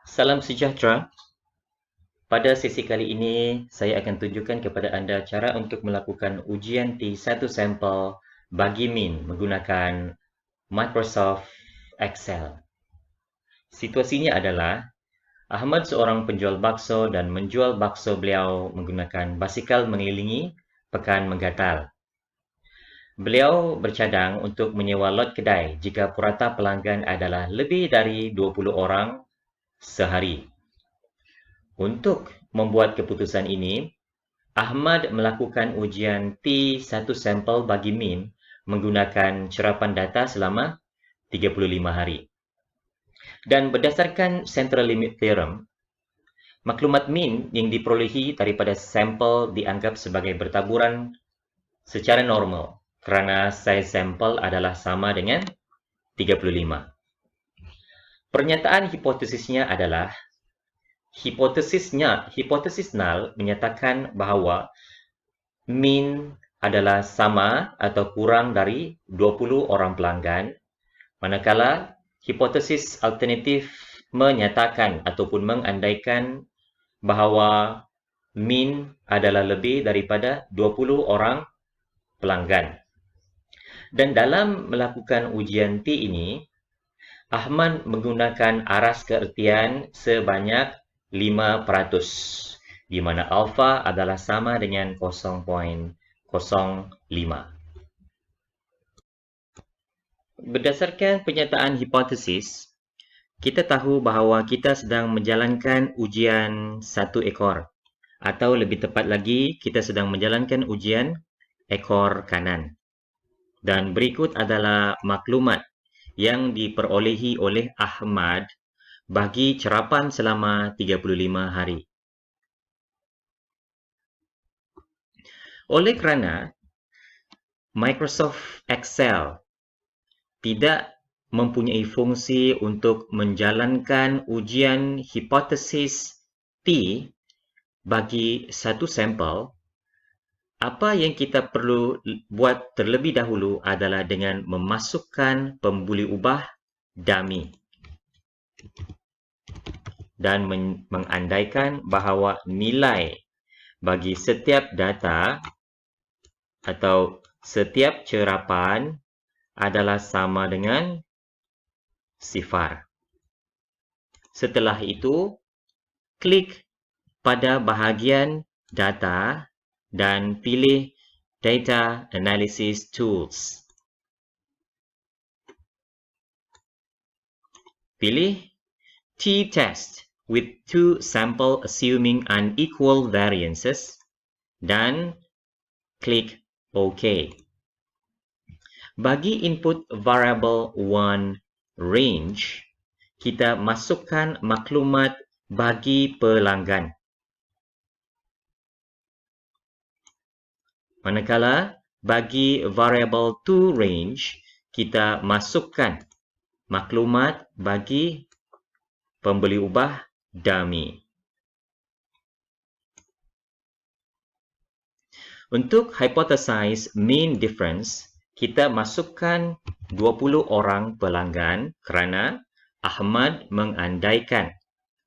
Salam sejahtera. Pada sesi kali ini, saya akan tunjukkan kepada anda cara untuk melakukan ujian T1 sampel bagi min menggunakan Microsoft Excel. Situasinya adalah, Ahmad seorang penjual bakso dan menjual bakso beliau menggunakan basikal mengelilingi Pekan Menggatal. Beliau bercadang untuk menyewa lot kedai jika purata pelanggan adalah lebih dari 20 orang sehari. Untuk membuat keputusan ini, Ahmad melakukan ujian T1 sampel bagi min menggunakan cerapan data selama 35 hari. Dan berdasarkan Central Limit Theorem, maklumat min yang diperolehi daripada sampel dianggap sebagai bertaburan secara normal kerana saiz sampel adalah sama dengan 35. Pernyataan hipotesisnya adalah hipotesis null menyatakan bahawa min adalah sama atau kurang dari 20 orang pelanggan, manakala hipotesis alternatif menyatakan ataupun mengandaikan bahawa min adalah lebih daripada 20 orang pelanggan. Dan dalam melakukan ujian T ini, Ahmad menggunakan aras keertian sebanyak 5%, di mana alfa adalah sama dengan 0.05. Berdasarkan pernyataan hipotesis, kita tahu bahawa kita sedang menjalankan ujian satu ekor, atau lebih tepat lagi, kita sedang menjalankan ujian ekor kanan. Dan berikut adalah maklumat yang diperolehi oleh Ahmad bagi cerapan selama 35 hari. Oleh kerana Microsoft Excel tidak mempunyai fungsi untuk menjalankan ujian hipotesis T bagi satu sampel, apa yang kita perlu buat terlebih dahulu adalah dengan memasukkan pembuli ubah dummy dan mengandaikan bahawa nilai bagi setiap data atau setiap cerapan adalah sama dengan 0. Setelah itu, klik pada bahagian data dan pilih Data Analysis Tools. Pilih T-Test with 2 sample assuming unequal variances dan klik OK. Bagi input variable 1 range, kita masukkan maklumat bagi pelanggan. Manakala bagi variable 2 range, kita masukkan maklumat bagi pembeli ubah dummy. Untuk hypothesize mean difference, kita masukkan 20 orang pelanggan kerana Ahmad mengandaikan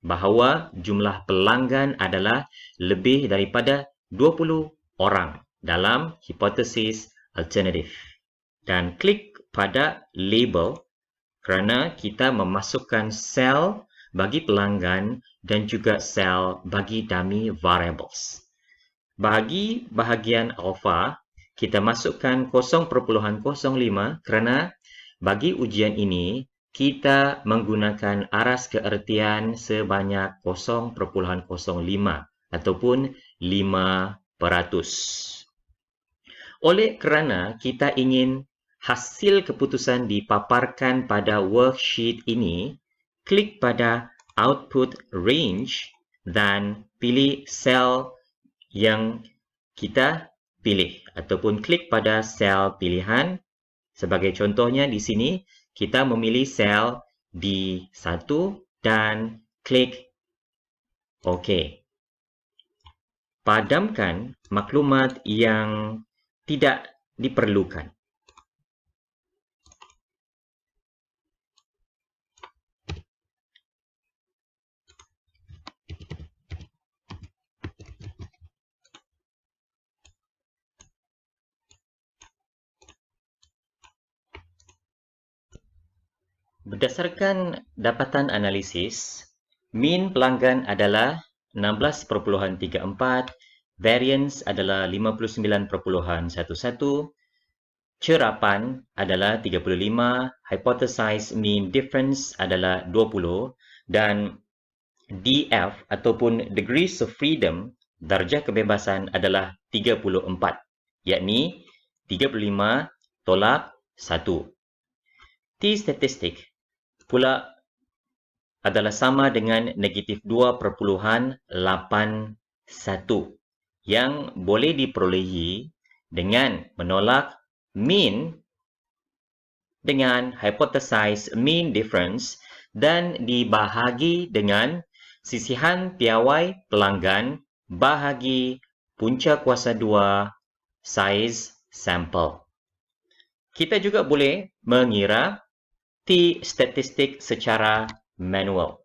bahawa jumlah pelanggan adalah lebih daripada 20 orang dalam hipotesis alternatif. Dan klik pada label kerana kita memasukkan sel bagi pelanggan dan juga sel bagi dummy variables. Bagi bahagian alfa, kita masukkan 0.05 kerana bagi ujian ini, kita menggunakan aras keertian sebanyak 0.05 ataupun 5%. Oleh kerana kita ingin hasil keputusan dipaparkan pada worksheet ini, klik pada Output Range dan pilih sel yang kita pilih ataupun klik pada sel pilihan. Sebagai contohnya di sini, kita memilih sel D1 dan klik OK. Padamkan maklumat yang tidak diperlukan. Berdasarkan dapatan analisis, mean pelanggan adalah 16.34, variance adalah 59.11, cerapan adalah 35, hypothesized mean difference adalah 20 dan DF ataupun degrees of freedom, darjah kebebasan adalah 34, yakni 35 tolak 1. T-statistik pula adalah sama dengan negatif 2.81 yang boleh diperolehi dengan menolak mean dengan hypothesized mean difference dan dibahagi dengan sisihan piawai pelanggan bahagi punca kuasa 2 saiz sampel. Kita juga boleh mengira T-statistik secara manual.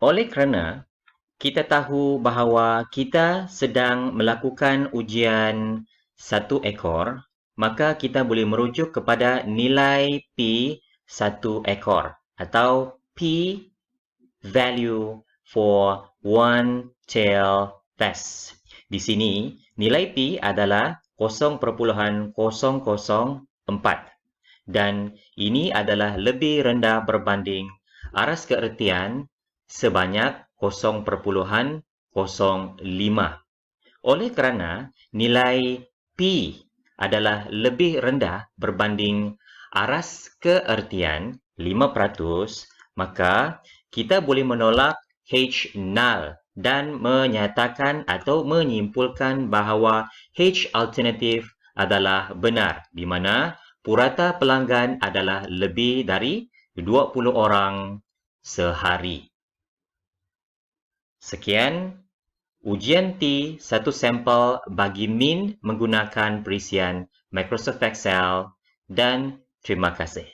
Oleh kerana kita tahu bahawa kita sedang melakukan ujian satu ekor, maka kita boleh merujuk kepada nilai P satu ekor atau P value for one tail test. Di sini, nilai P adalah 0.004 dan ini adalah lebih rendah berbanding aras keertian sebanyak 0.05. Oleh kerana nilai P adalah lebih rendah berbanding aras keertian 5%, maka kita boleh menolak H null dan menyatakan atau menyimpulkan bahawa H alternatif adalah benar, di mana purata pelanggan adalah lebih dari 20 orang sehari. Sekian ujian T satu sampel bagi mean menggunakan perisian Microsoft Excel dan terima kasih.